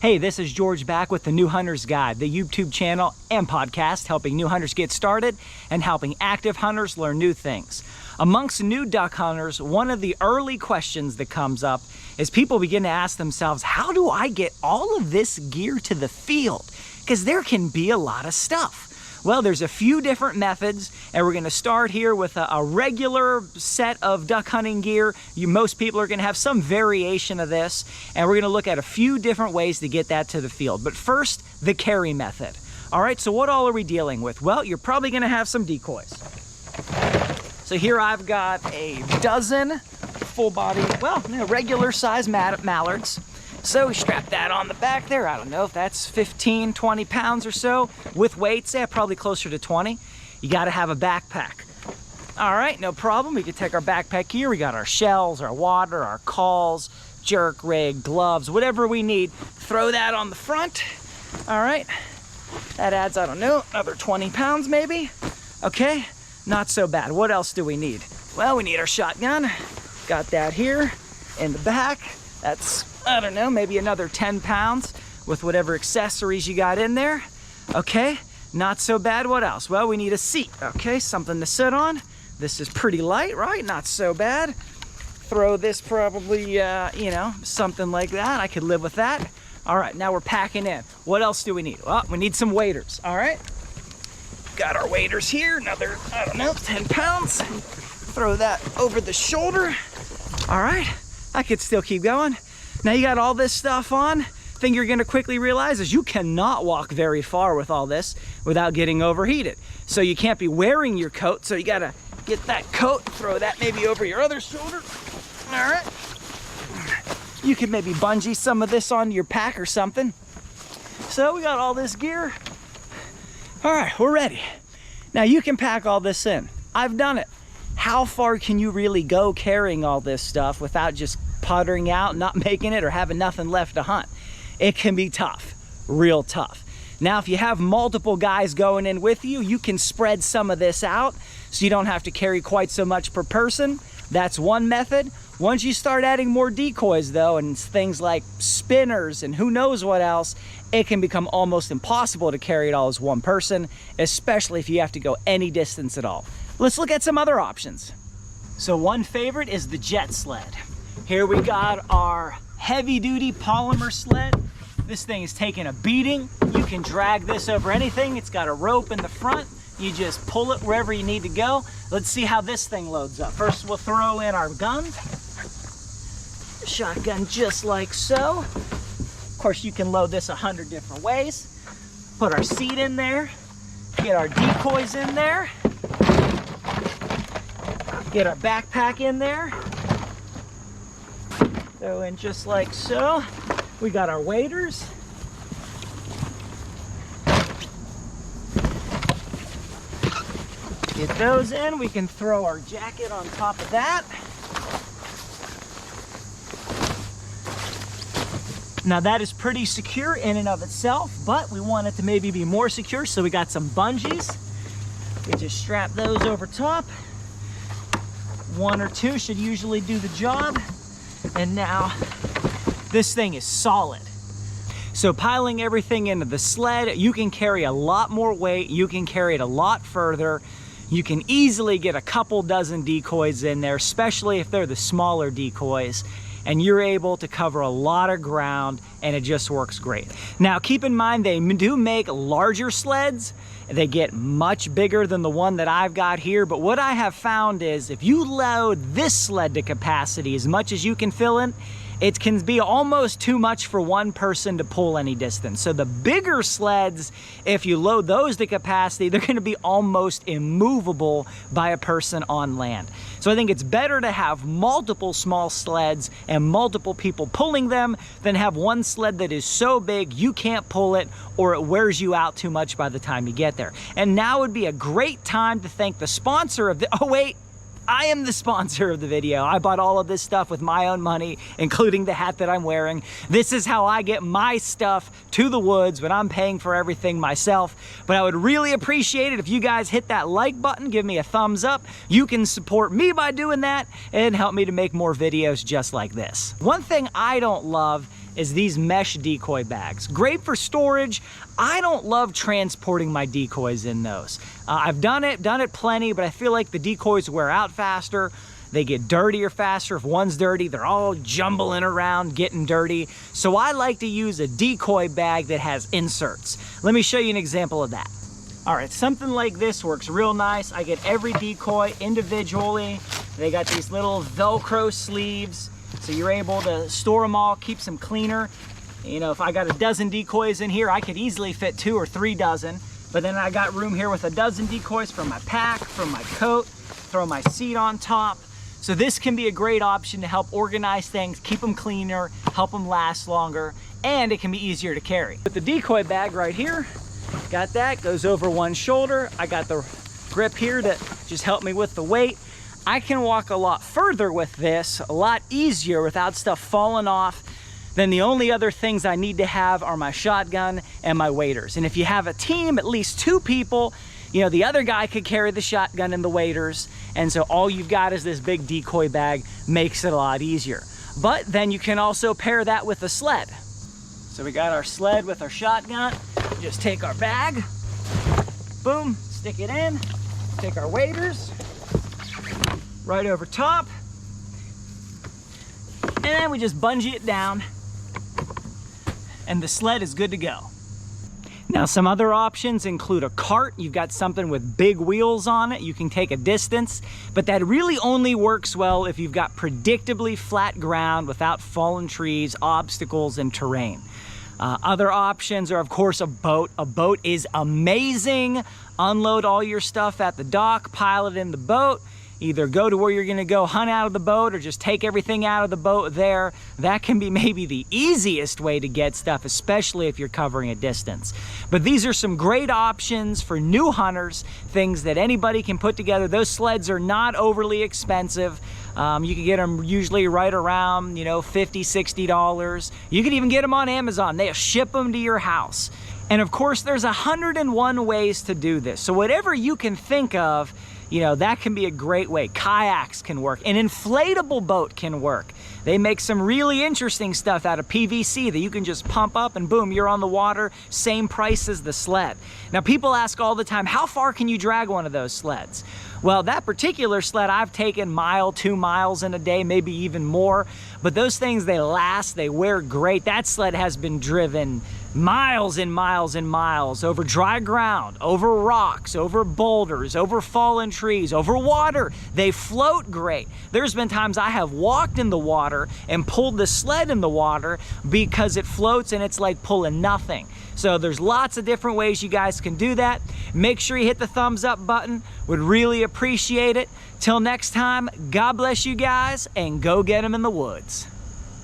Hey, this is George back with the New Hunter's Guide, the YouTube channel and podcast helping new hunters get started and helping active hunters learn new things. Amongst new duck hunters, one of the early questions that comes up is people begin to ask themselves, how do I get all of this gear to the field? Because there can be a lot of stuff. Well, there's a few different methods, and we're going to start here with a regular set of duck hunting gear. Most people are going to have some variation of this, and we're going to look at a few different ways to get that to the field. But first, the carry method. All right, so what all are we dealing with? Well, you're probably going to have some decoys. So here I've got a dozen full body, well, regular size mallards. So we strap that on the back there. I don't know if that's 15, 20 pounds or so. With weights, yeah, probably closer to 20. You gotta have a backpack. All right, no problem. We can take our backpack here. We got our shells, our water, our calls, jerk rig, gloves, whatever we need. Throw that on the front. All right, that adds, I don't know, another 20 pounds maybe. Okay, not so bad. What else do we need? Well, we need our shotgun. Got that here in the back. That's, I don't know, maybe another 10 pounds with whatever accessories you got in there. Okay, not so bad. What else? Well, we need a seat. Okay, something to sit on. This is pretty light, right? Not so bad. Throw this probably, you know, something like that. I could live with that. All right, now we're packing in. What else do we need? Well, we need some waders, all right? Got our waders here, another, I don't know, 10 pounds. Throw that over the shoulder. All right, I could still keep going. Now you got all this stuff on. Thing you're gonna quickly realize is you cannot walk very far with all this without getting overheated. So you can't be wearing your coat, so you gotta get that coat, throw that maybe over your other shoulder. All right. You could maybe bungee some of this onto your pack or something. So we got all this gear. All right, we're ready. Now you can pack all this in. I've done it. How far can you really go carrying all this stuff without just puttering out, not making it, or having nothing left to hunt? It can be tough, real tough. Now, if you have multiple guys going in with you, you can spread some of this out so you don't have to carry quite so much per person. That's one method. Once you start adding more decoys though, and things like spinners and who knows what else, it can become almost impossible to carry it all as one person, especially if you have to go any distance at all. Let's look at some other options. So one favorite is the jet sled. Here we got our heavy duty polymer sled. This thing is taking a beating. You can drag this over anything. It's got a rope in the front. You just pull it wherever you need to go. Let's see how this thing loads up. First, we'll throw in our gun. Shotgun just like so. Of course, you can load this 100 different ways. Put our seat in there. Get our decoys in there. Get our backpack in there. Throw in just like so. We got our waders. Get those in. We can throw our jacket on top of that. Now that is pretty secure in and of itself, but we want it to maybe be more secure, so we got some bungees. We just strap those over top. One or two should usually do the job. And now this thing is solid. So piling everything into the sled, you can carry a lot more weight. You can carry it a lot further. You can easily get a couple dozen decoys in there, especially if they're the smaller decoys. And you're able to cover a lot of ground, and it just works great. Now keep in mind, they do make larger sleds. They get much bigger than the one that I've got here, but what I have found is if you load this sled to capacity as much as you can fill in, it can be almost too much for one person to pull any distance. So the bigger sleds, if you load those to capacity, they're gonna be almost immovable by a person on land. So I think it's better to have multiple small sleds and multiple people pulling them than have one sled that is so big you can't pull it or it wears you out too much by the time you get there. And now would be a great time to thank the sponsor of the, oh wait, I am the sponsor of the video. I bought all of this stuff with my own money, including the hat that I'm wearing. This is how I get my stuff to the woods when I'm paying for everything myself. But I would really appreciate it if you guys hit that like button, give me a thumbs up. You can support me by doing that and help me to make more videos just like this. One thing I don't love is these mesh decoy bags. Great for storage. I don't love transporting my decoys in those. I've done it plenty, but I feel like the decoys wear out faster. They get dirtier faster. If one's dirty, they're all jumbling around, getting dirty. So I like to use a decoy bag that has inserts. Let me show you an example of that. All right, something like this works real nice. I get every decoy individually. They got these little Velcro sleeves, so you're able to store them all, keeps them cleaner. You know, if I got a dozen decoys in here, I could easily fit 2 or 3 dozen. But then I got room here with a dozen decoys from my pack, from my coat, throw my seat on top. So this can be a great option to help organize things, keep them cleaner, help them last longer, and it can be easier to carry. With the decoy bag right here, got that, goes over one shoulder. I got the grip here to just help me with the weight. I can walk a lot further with this, a lot easier without stuff falling off. Then the only other things I need to have are my shotgun and my waders. And if you have a team, at least 2 people, you know, the other guy could carry the shotgun and the waders. And so all you've got is this big decoy bag, makes it a lot easier. But then you can also pair that with a sled. So we got our sled with our shotgun. Just take our bag, boom, stick it in, take our waders, right over top, and then we just bungee it down, and the sled is good to go. Now, some other options include a cart. You've got something with big wheels on it. You can take a distance, but that really only works well if you've got predictably flat ground without fallen trees, obstacles, and terrain. Other options are, of course, a boat. A boat is amazing. Unload all your stuff at the dock, pile it in the boat. Either go to where you're gonna go hunt out of the boat or just take everything out of the boat there. That can be maybe the easiest way to get stuff, especially if you're covering a distance. But these are some great options for new hunters, things that anybody can put together. Those sleds are not overly expensive. You can get them usually right around, you know, $50, $60. You can even get them on Amazon. They'll ship them to your house. And of course, there's 101 ways to do this. So whatever you can think of, you know, that can be a great way. Kayaks can work. An inflatable boat can work. They make some really interesting stuff out of PVC that you can just pump up and boom, you're on the water, same price as the sled. Now, people ask all the time, how far can you drag one of those sleds? Well, that particular sled, I've taken 1 mile, 2 miles in a day, maybe even more. But those things, they last, they wear great. That sled has been driven miles and miles and miles over dry ground, over rocks, over boulders, over fallen trees, over water. They float great. There's been times I have walked in the water and pulled the sled in the water because it floats and it's like pulling nothing. So there's lots of different ways you guys can do that. Make sure you hit the thumbs up button. Would really appreciate it. Till next time, God bless you guys and go get them in the woods.